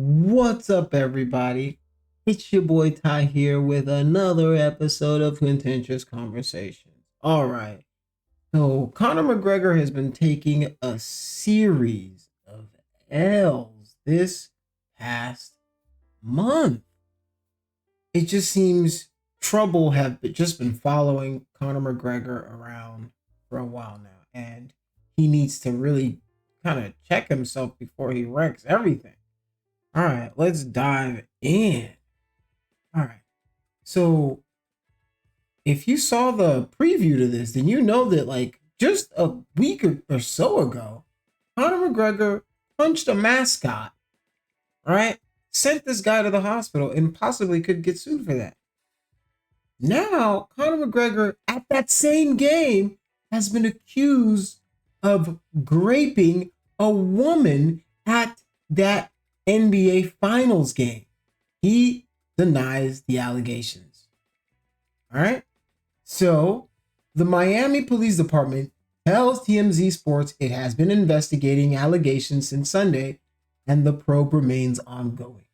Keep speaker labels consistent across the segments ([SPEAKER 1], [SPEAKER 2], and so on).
[SPEAKER 1] What's up, everybody? It's your boy Ty here with another episode of Contentious Conversations. All right, so Conor McGregor has been taking a series of L's this past month. It just seems trouble have just been following Conor McGregor around for a while now, and he needs to really kind of check himself before he wrecks everything. All right, let's dive in. All right. So, if you saw the preview to this, then you know that like just a week or so ago, Conor McGregor punched a mascot, right? Sent this guy to the hospital and possibly could get sued for that. Now, Conor McGregor at that same game has been accused of raping a woman at that NBA Finals game. He denies the allegations. All right. So the Miami Police Department tells TMZ Sports it has been investigating allegations since Sunday and the probe remains ongoing.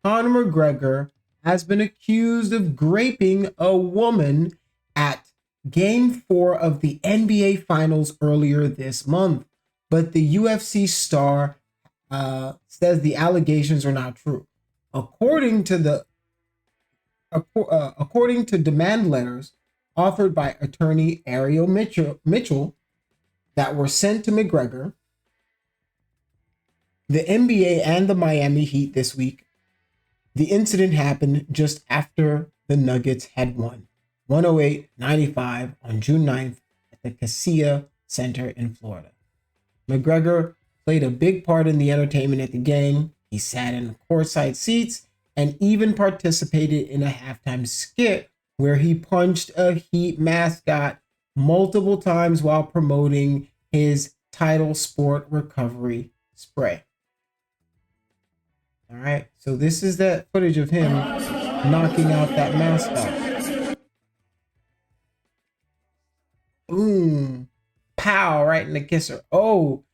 [SPEAKER 1] Conor McGregor has been accused of raping a woman at Game 4 of the NBA Finals earlier this month, but the UFC star says the allegations are not true. According to demand letters offered by attorney Ariel Mitchell that were sent to McGregor, the NBA and the Miami Heat this week, the incident happened just after the Nuggets had won 108-95 on June 9th at the CACCUSER Center in Florida. McGregor played a big part in the entertainment at the game. He sat in the courtside seats and even participated in a halftime skit where he punched a Heat mascot multiple times while promoting his title sport recovery spray. All right, so this is that footage of him knocking out that mascot. Boom, pow, right in the kisser. Oh,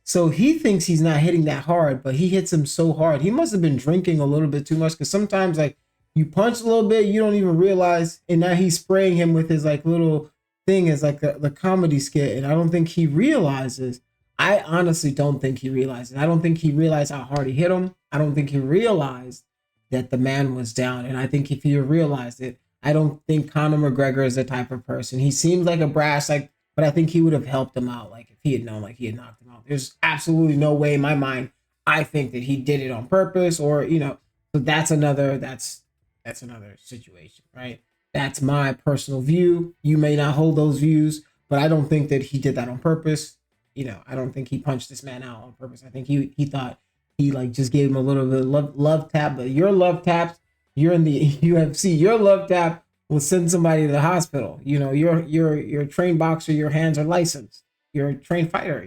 [SPEAKER 1] so he thinks he's not hitting that hard, but he hits him so hard. He must have been drinking a little bit too much because sometimes like you punch a little bit, you don't even realize, and now he's spraying him with his like little thing as like the comedy skit, and I don't think he realizes. I honestly don't think he realizes. I don't think he realized how hard he hit him. I don't think he realized that the man was down, and I think if he realized it, I don't think Conor McGregor is the type of person. He seems like a brass, like, but I think he would have helped him out, like if he had known, like he had knocked him out. There's absolutely no way in my mind. I think that he did it on purpose, or So that's another situation, right? That's my personal view. You may not hold those views, but I don't think that he did that on purpose. I don't think he punched this man out on purpose. I think he thought he like just gave him a little bit of love tap, but your love taps, you're in the UFC, your love tap will send somebody to the hospital. You're a trained boxer, your hands are licensed. You're a trained fighter,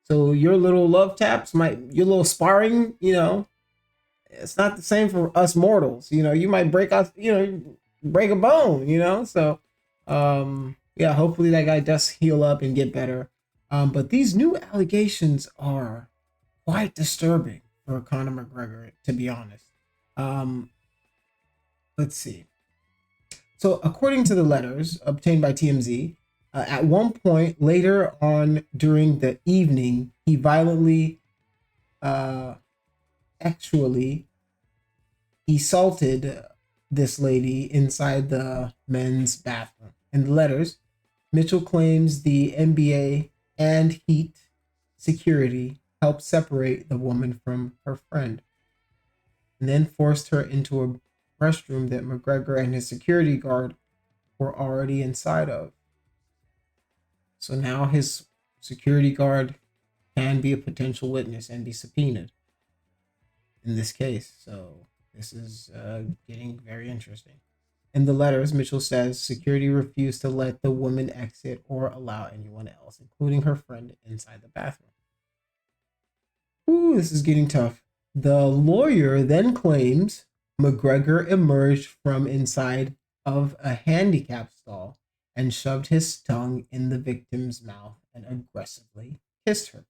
[SPEAKER 1] So your little love taps your little sparring, it's not the same for us mortals. You might break out, break a bone, So yeah, hopefully that guy does heal up and get better. But these new allegations are quite disturbing for Conor McGregor, to be honest. Let's see. So, according to the letters obtained by TMZ, at one point later on during the evening, he violently, actually assaulted this lady inside the men's bathroom. In the letters, Mitchell claims the NBA and Heat security helped separate the woman from her friend and then forced her into a restroom that McGregor and his security guard were already inside of. So now his security guard can be a potential witness and be subpoenaed in this case. So this is getting very interesting. In the letters, Mitchell says security refused to let the woman exit or allow anyone else, including her friend, inside the bathroom. Ooh, this is getting tough. The lawyer then claims McGregor emerged from inside of a handicap stall and shoved his tongue in the victim's mouth and aggressively kissed her.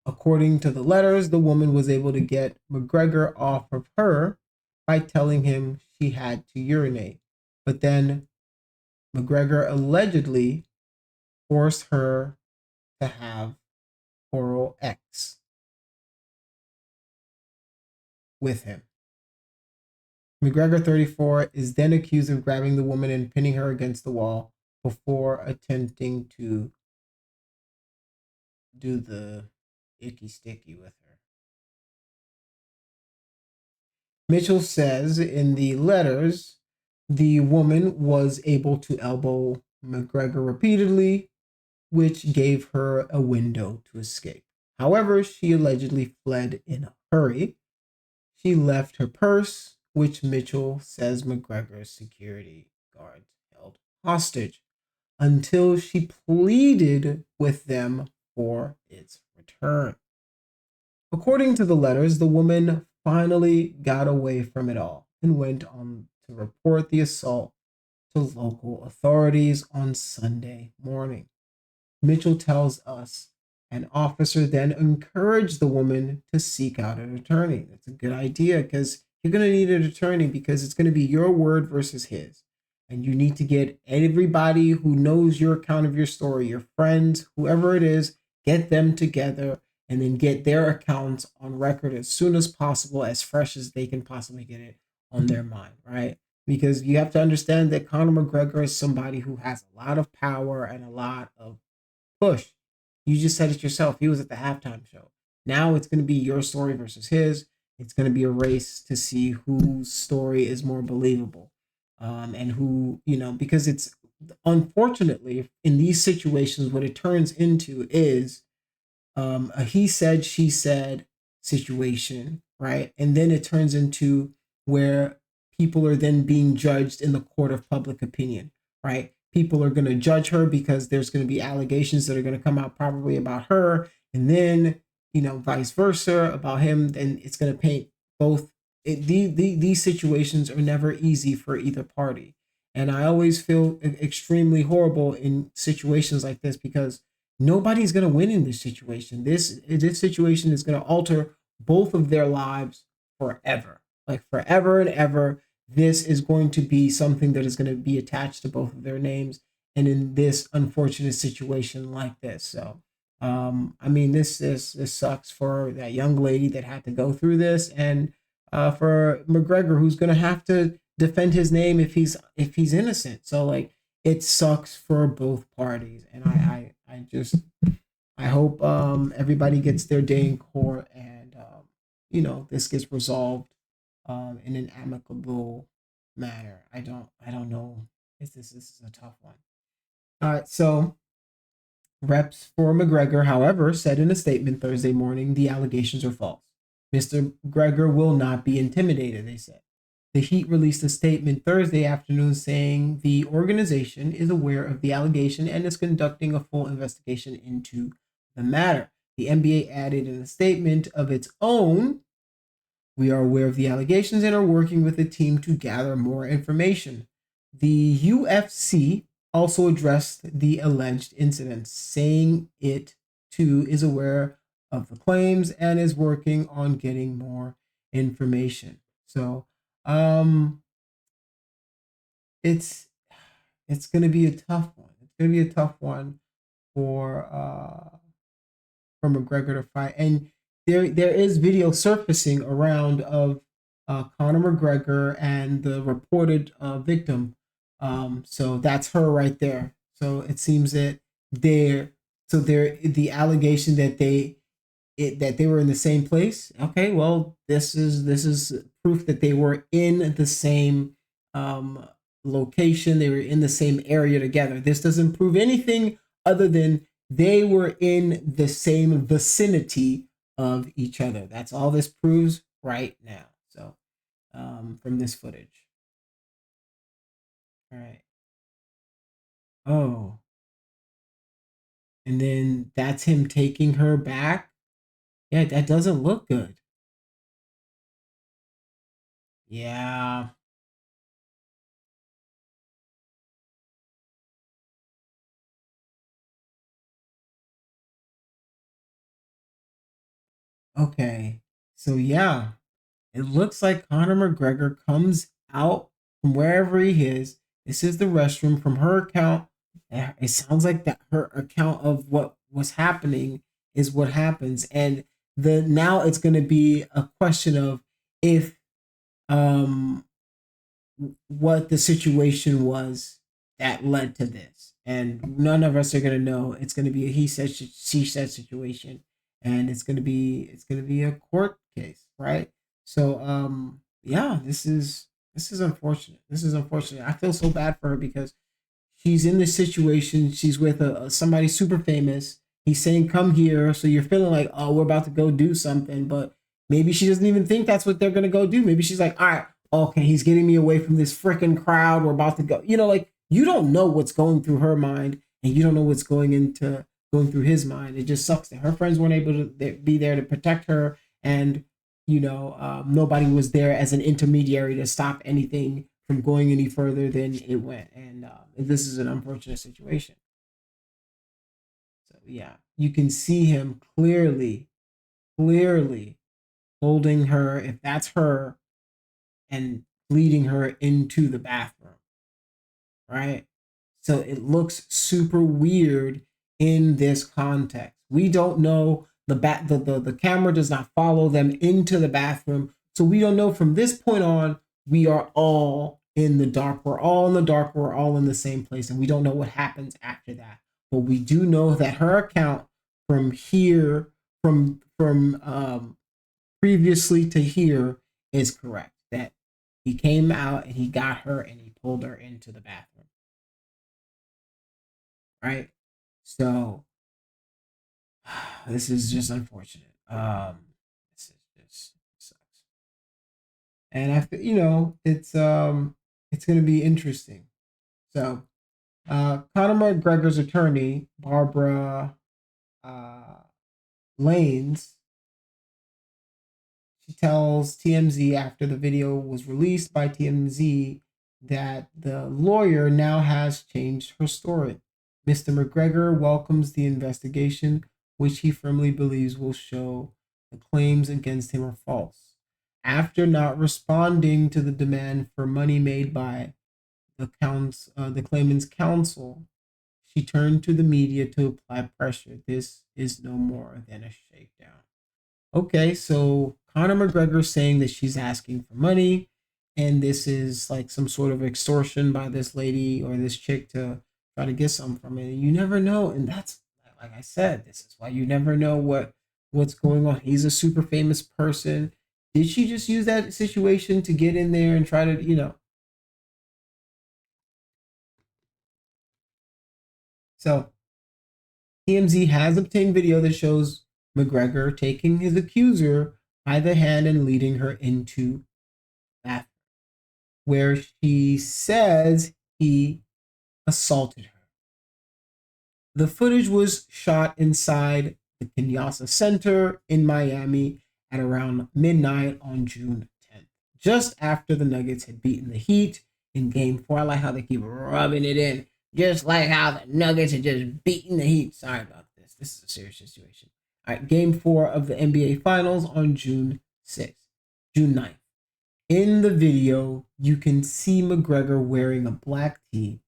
[SPEAKER 1] According to the letters, the woman was able to get McGregor off of her by telling him she had to urinate. But then McGregor allegedly forced her to have oral X with him. McGregor, 34, is then accused of grabbing the woman and pinning her against the wall before attempting to do the icky sticky with her. Mitchell says in the letters, the woman was able to elbow McGregor repeatedly, which gave her a window to escape. However, she allegedly fled in a hurry. She left her purse, which Mitchell says McGregor's security guards held hostage, until she pleaded with them for its return. According to the letters, the woman finally got away from it all and went on to report the assault to local authorities on Sunday morning. Mitchell tells us an officer then encouraged the woman to seek out an attorney. That's a good idea because you're going to need an attorney because it's going to be your word versus his. And you need to get everybody who knows your account of your story, your friends, whoever it is, get them together and then get their accounts on record as soon as possible, as fresh as they can possibly get it on their mind, right? Because you have to understand that Conor McGregor is somebody who has a lot of power and a lot of push. You just said it yourself. He was at the halftime show. Now it's going to be your story versus his. It's going to be a race to see whose story is more believable. And who, because it's unfortunately in these situations, what it turns into is a he said, she said situation, right? And then it turns into where people are then being judged in the court of public opinion, right? People are going to judge her because there's going to be allegations that are going to come out probably about her. And then, vice versa about him. Then it's going to paint both. These situations are never easy for either party. And I always feel extremely horrible in situations like this because nobody's going to win in this situation. This situation is going to alter both of their lives forever, like forever and ever. This is going to be something that is going to be attached to both of their names, and in this unfortunate situation like this. So, I mean, this sucks for that young lady that had to go through this, and for McGregor, who's going to have to defend his name if he's innocent. So, like, it sucks for both parties, and I hope everybody gets their day in court and this gets resolved in an amicable manner. I don't know. This is a tough one. All right, so reps for McGregor, however, said in a statement Thursday morning the allegations are false. Mr. McGregor will not be intimidated, they said. The Heat released a statement Thursday afternoon saying the organization is aware of the allegation and is conducting a full investigation into the matter. The NBA added in a statement of its own, "We are aware of the allegations and are working with the team to gather more information." The UFC also addressed the alleged incidents, saying it too is aware of the claims and is working on getting more information. So, it's gonna be a tough one. It's gonna be a tough one for McGregor to fight. And there is video surfacing around of Conor McGregor and the reported victim. So that's her right there. So it seems that the allegation that they were in the same place. Okay, well, this is proof that they were in the same location. They were in the same area together. This doesn't prove anything other than they were in the same vicinity of each other. That's all this proves right now. So, from this footage. All right. Oh, and then that's him taking her back. Yeah, that doesn't look good. Yeah. Okay. So yeah, it looks like Conor McGregor comes out from wherever he is. This is the restroom from her account. It sounds like that her account of what was happening is what happens. And the now it's going to be a question of if um what the situation was that led to this. And none of us are going to know. It's going to be a he said she said situation, and it's going to be a court case, right? So yeah, this is unfortunate. This is unfortunate. I feel so bad for her because she's in this situation. She's with somebody super famous. He's saying, "Come here." So you're feeling like, "Oh, we're about to go do something," but maybe she doesn't even think that's what they're gonna go do. Maybe she's like, "All right, okay, he's getting me away from this freaking crowd. We're about to go." Like you don't know what's going through her mind, and you don't know what's going through his mind. It just sucks that her friends weren't able to be there to protect her, and nobody was there as an intermediary to stop anything from going any further than it went. And this is an unfortunate situation. So yeah, you can see him clearly holding her, if that's her, and leading her into the bathroom, right? So it looks super weird in this context. We don't know the camera does not follow them into the bathroom. So we don't know from this point on, we are all in the dark. We're all in the dark. We're all in the same place. And we don't know what happens after that. But we do know that her account from here, from previously to here is correct. That he came out and he got her and he pulled her into the bathroom. Right? So this is just unfortunate. This is just sucks. And I feel, it's gonna be interesting. So Conor McGregor's attorney, Barbara uh Lanes, she tells TMZ after the video was released by TMZ that the lawyer now has changed her story. Mr. McGregor welcomes the investigation, which he firmly believes will show the claims against him are false. After not responding to the demand for money made by the claimant's counsel, she turned to the media to apply pressure. This is no more than a shakedown. Okay, so Conor McGregor saying that she's asking for money, and this is like some sort of extortion by this lady or this chick to try to get something from it. And you never know, and that's like I said, this is why you never know what's going on. He's a super famous person. Did she just use that situation to get in there and try to? So TMZ has obtained video that shows McGregor taking his accuser by the hand and leading her into that where she says he assaulted her. The footage was shot inside the Kenyatta Center in Miami at around midnight on June 10th, just after the Nuggets had beaten the Heat in Game 4. I like how they keep rubbing it in, just like how the Nuggets had just beaten the Heat. Sorry about this. This is a serious situation. All right, Game 4 of the NBA Finals on June 6th, June 9th. In the video, you can see McGregor wearing a black tee,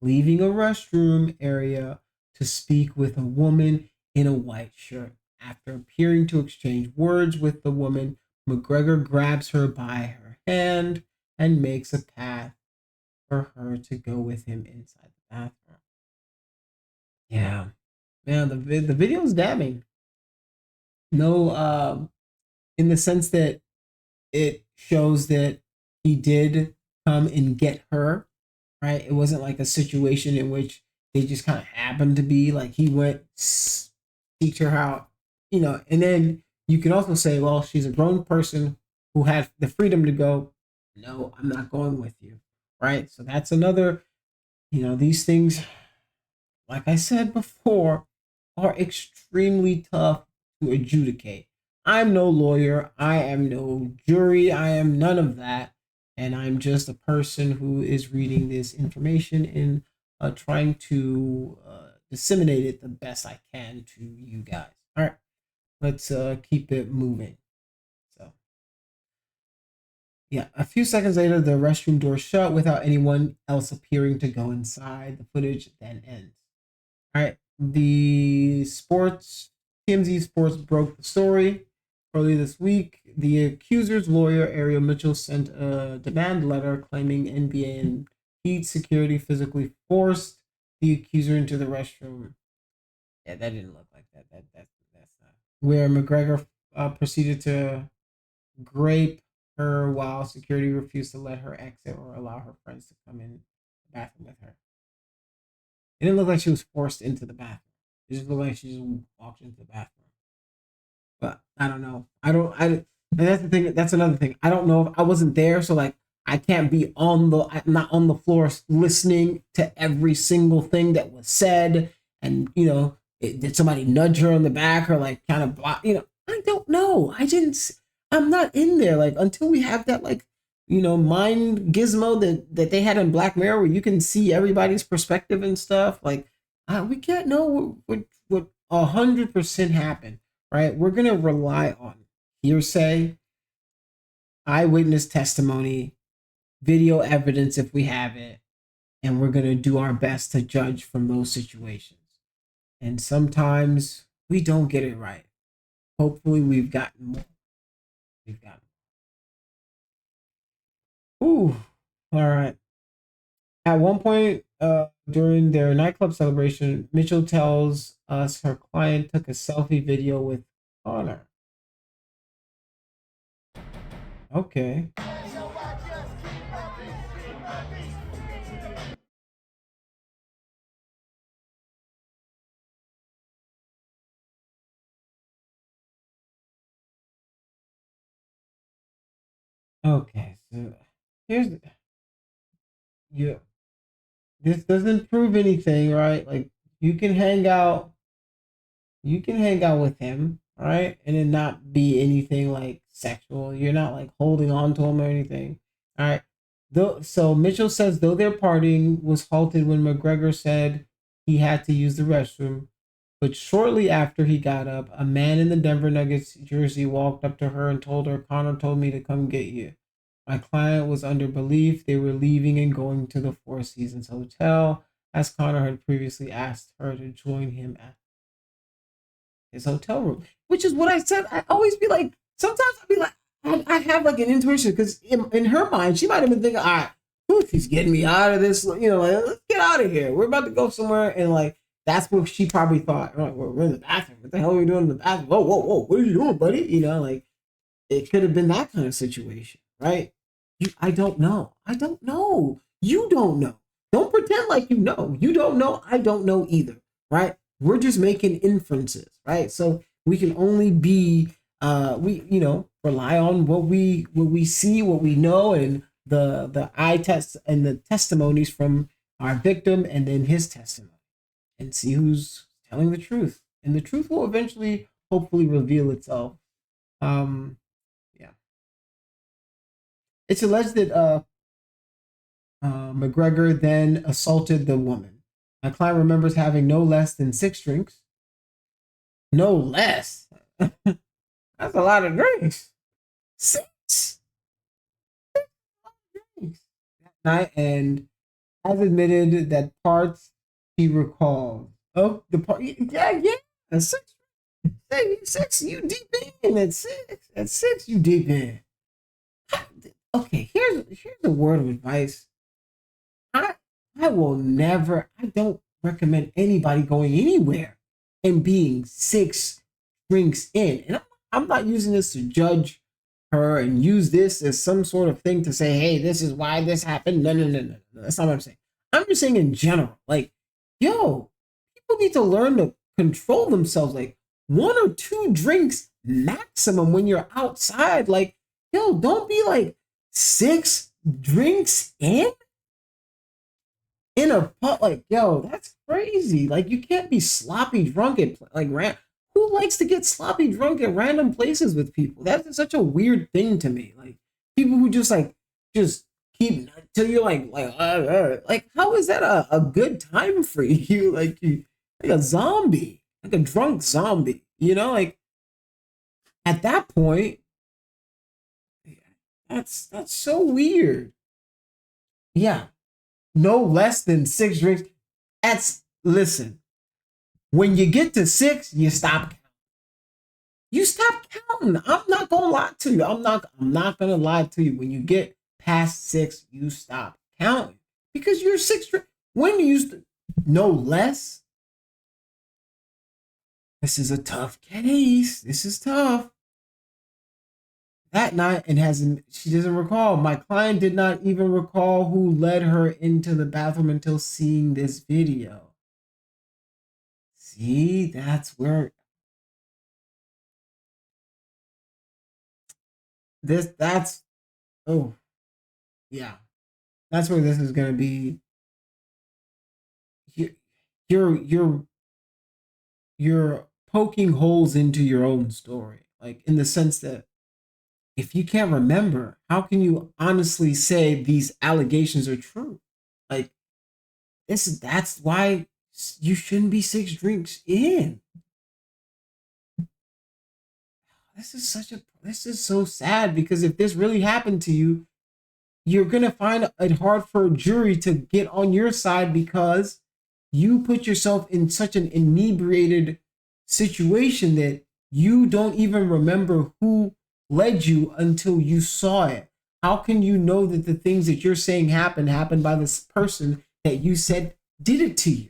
[SPEAKER 1] leaving a restroom area to speak with a woman in a white shirt. After appearing to exchange words with the woman, McGregor grabs her by her hand and makes a path for her to go with him inside the bathroom. Yeah, man, the video is damning. No, in the sense that it shows that he did come and get her, right? It wasn't like a situation in which they just kind of happened to be like he went seeked her out, and then you can also say, well, she's a grown person who had the freedom to go, no, I'm not going with you, right? So that's another, these things, like I said before, are extremely tough to adjudicate. I'm no lawyer. I am no jury. I am none of that. And I'm just a person who is reading this information and trying to disseminate it the best I can to you guys. All right. let's keep it moving. So yeah, a few seconds later, the restroom door shut without anyone else appearing to go inside. The footage then ends. All right, the sports TMZ Sports broke the story early this week. The accuser's lawyer, Ariel Mitchell, sent a demand letter claiming NBA and Heat security physically forced the accuser into the restroom. Yeah, that didn't look like that. That's not where McGregor proceeded to grape her while security refused to let her exit or allow her friends to come in the bathroom with her. It didn't look like she was forced into the bathroom. It just looked like she just walked into the bathroom. But I don't know. And that's the thing. That's another thing. I don't know if I wasn't there, so like I can't be I'm not on the floor listening to every single thing that was said. And did somebody nudge her on the back or like kind of block? I don't know. I'm not in there. Like until we have that like mind gizmo that they had in Black Mirror where you can see everybody's perspective and stuff. Like we can't know what 100% happened. Right? We're going to rely on hearsay, eyewitness testimony, video evidence if we have it, and we're going to do our best to judge from those situations. And sometimes we don't get it right. Hopefully we've gotten more. Ooh, all right. At one point during their nightclub celebration, Mitchell tells us her client took a selfie video with Conor. Okay. Okay, so here's yeah. This doesn't prove anything, right? Like you can hang out with him, right? And it not be anything like sexual. You're not like holding on to him or anything. All right. So Mitchell says though their partying was halted when McGregor said he had to use the restroom, but shortly after he got up, a man in the Denver Nuggets jersey walked up to her and told her, "Conor told me to come get you." My client was under belief they were leaving and going to the Four Seasons Hotel, as Conor had previously asked her to join him at his hotel room, which is what I said. I always be like, sometimes I'd be like, I have like an intuition because in her mind, she might have been thinking, all right, he's getting me out of this, like, let's get out of here. We're about to go somewhere. And like, that's what she probably thought. Like, we're in the bathroom. What the hell are we doing in the bathroom? Whoa, whoa, whoa. What are you doing, buddy? Like it could have been that kind of situation, right? I don't know. I don't know. You don't know. Don't pretend like you know. You don't know. I don't know either, right? We're just making inferences, right? So we can only be we rely on what we see, what we know, and the eye test and the testimonies from our victim and then his testimony, and see who's telling the truth. And the truth will eventually hopefully reveal itself. Yeah. It's alleged that McGregor then assaulted the woman. My client remembers having no less than 6 drinks. No less. That's a lot of drinks. 6 drinks that night, and has admitted that parts he recalled. Oh, the part, yeah, 6. Hey, 6, you deep in at 6. At 6, you deep in. Okay, here's a word of advice. I will never. I don't recommend anybody going anywhere and being 6 drinks in. And I'm not using this to judge her and use this as some sort of thing to say, hey, this is why this happened. No. That's not what I'm saying. I'm just saying in general, like, yo, people need to learn to control themselves. Like 1 or 2 drinks maximum when you're outside. Like, yo, don't be like 6 drinks in a pub. Like, yo, that's crazy. Like, you can't be sloppy drunk at like who likes to get sloppy drunk at random places with people? That's such a weird thing to me. Like people who just keep till you're like how is that a good time for you? Like a zombie, like a drunk zombie. Like At that point, that's so weird. Yeah, no less than 6 drinks. That's listen. When you get to 6, you stop. You stop counting. I'm not gonna lie to you. I'm not gonna lie to you. When you get past 6, you stop counting because you're 6. When you used to no less. This is a tough case. This is tough. That night, and hasn't she doesn't recall. My client did not even recall who led her into the bathroom until seeing this video. See, that's oh yeah. That's where this is gonna be. You- you're you're poking holes into your own story. Like in the sense that if you can't remember, how can you honestly say these allegations are true? Like that's why you shouldn't be 6 drinks in. This is so sad because if this really happened to you, you're gonna find it hard for a jury to get on your side because you put yourself in such an inebriated situation that you don't even remember who led you until you saw it. How can you know that the things that you're saying happened by this person that you said did it to you?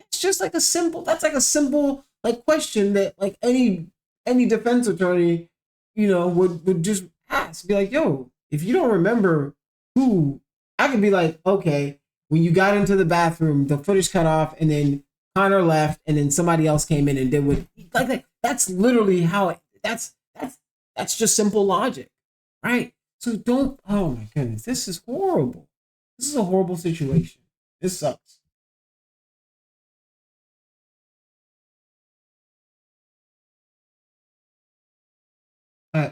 [SPEAKER 1] It's just like a simple. That's like a simple like question that like any defense attorney, would just ask. Be like, yo, if you don't remember who, I could be like, okay, when you got into the bathroom, the footage cut off, and then Connor left, and then somebody else came in and did what like that. That's literally how it. That's just simple logic, right? So don't. Oh my goodness, this is horrible. This is a horrible situation. This sucks.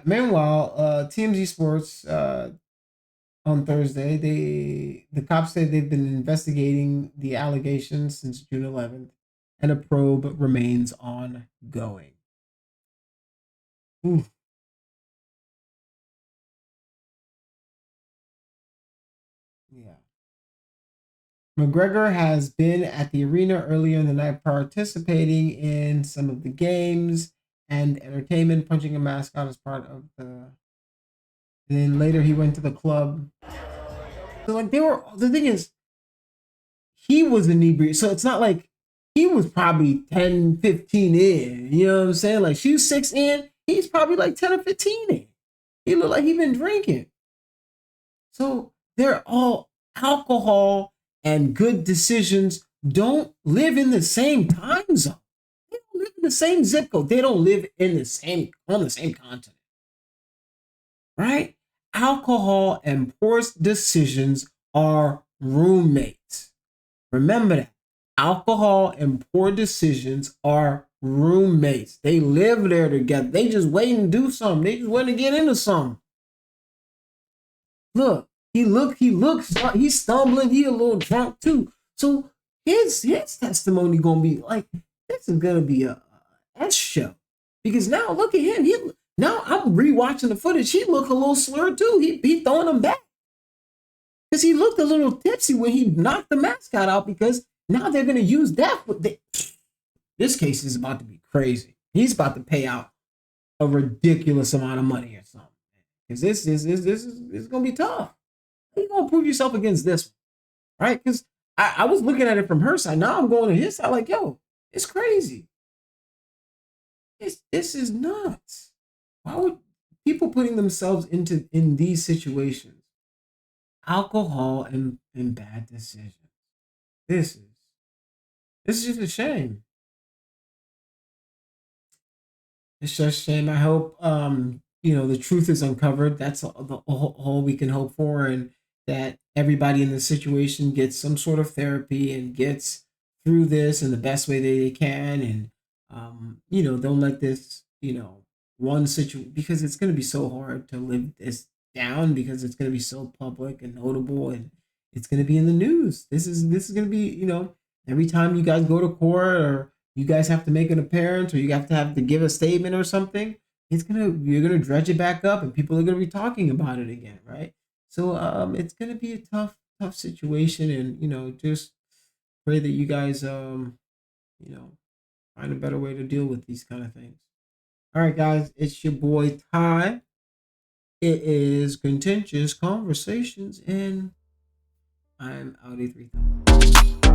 [SPEAKER 1] Meanwhile, TMZ Sports on Thursday, the cops say they've been investigating the allegations since June 11th, and a probe remains ongoing. Ooh, yeah. McGregor has been at the arena earlier in the night, participating in some of the games and entertainment, punching a mascot as part of the. And then later he went to the club. So like they were. The thing is, he was inebriated. So it's not like he was probably 10, 15 in. You know what I'm saying? Like she was 6 in, he's probably like 10 or 15 in. He looked like he been drinking. So they're all alcohol and good decisions don't live in the same time zone. They don't live in the same zip code. They don't live in the same on the same continent. Right? Alcohol and poor decisions are roommates. Remember that. Alcohol and poor decisions are roommates. They live there together. They just wait and do something. They just want to get into something. He looks, he's stumbling. He a little drunk too. So his testimony gonna be like this is gonna be a S show because now look at him. Now I'm rewatching the footage. He look a little slurred too. He throwing him back because he looked a little tipsy when he knocked the mascot out because now they're going to use that. This case is about to be crazy. He's about to pay out a ridiculous amount of money or something. Because this is going to be tough. How you going to prove yourself against this one? Right? Because I was looking at it from her side. Now I'm going to his side like, yo, it's crazy. This is nuts. Why would people putting themselves in these situations? Alcohol and bad decisions. This is this is just a shame. It's just a shame. I hope the truth is uncovered. That's all we can hope for, and that everybody in the situation gets some sort of therapy and gets through this in the best way they can, and don't let this one situation because it's going to be so hard to live this down because it's going to be so public and notable and it's going to be in the news. This is going to be every time you guys go to court or you guys have to make an appearance or you have to give a statement or something, you're gonna dredge it back up, and people are gonna be talking about it again, right? So it's gonna be a tough situation, and just pray that you guys you know find a better way to deal with these kind of things. All right, guys, it's your boy Ty. It is Contentious Conversations, and I'm Audi 3000.